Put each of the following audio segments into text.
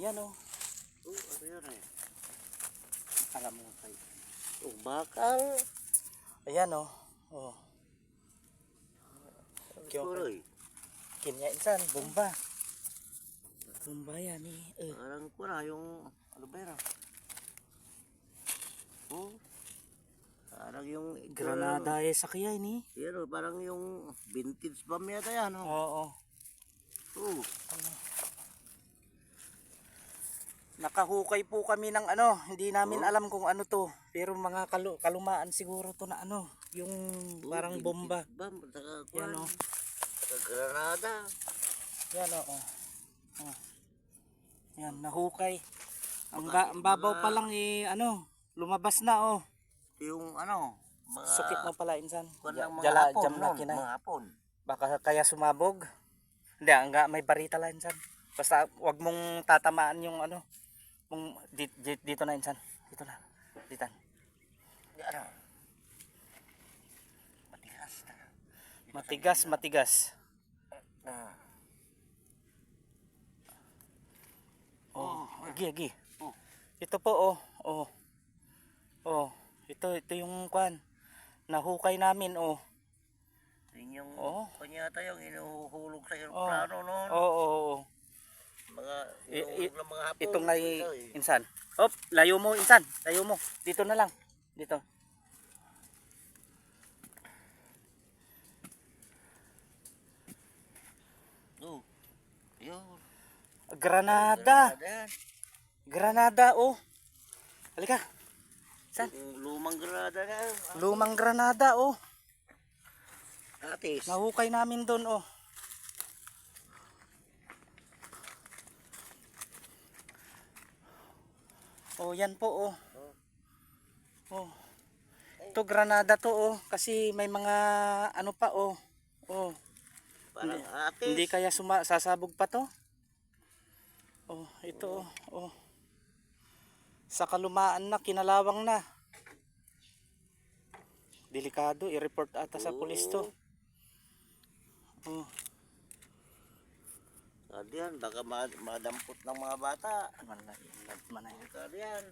Yan oh. Ano yun eh? Alam mo kayo. Bakal. Ayan oh. Oh. Kuroy. Kinya insan, bomba. Bomba yan eh. Parang ko na yung ano ba yun? Oh. Parang yung Granada eh sa kaya ini. Yan parang yung vintage bomb yata yan. Oo. Oh. Nakahukay po kami ng ano, hindi namin alam kung ano to, pero mga kalumaan siguro to na ano, yung parang bomba. Bomb, Yan oh. Granada. Yan oh. Oh. Yan, nahukay. Ang babaw pa lang eh, ano, lumabas na oh. Yung ano, mga Sukit mo pala insan. Jala, jam na kinay. mga hapon. Baka kaya sumabog. Hindi, hangga may barita lang insan. Basta wag mong tatamaan yung ano. Dito na insan. Dito na. Ditan. Ano? Matigas. Oh, agi. Ito po oh. Oh. Oh, ito yung kwan. Nahukay namin oh. Yung kanya tayo inuhulog sa aeroplano noon. Oo. Mga inuhulog ng mga hapon. Ito ngay insan. Hop, layo mo insan. Layo mo. Dito na lang. Dito. Oh. Yun. Granada oh. Halika. San? Lumang Granada na. Lumang Granada oh. Atis. Nahukay namin doon oh. Oh, yan po oh. Oh. Ito Granada to oh kasi may mga ano pa oh. Oh. Parang atis. Hindi kaya sasabog pa to? Oh, ito oh. Sa kalumaan na, kinalawang na. Delikado, i-report ata sa pulis to. Oh. Kadiyan, baka madampot ng mga bata. Manay. Kadiyan.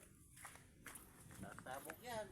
Nasabog yan.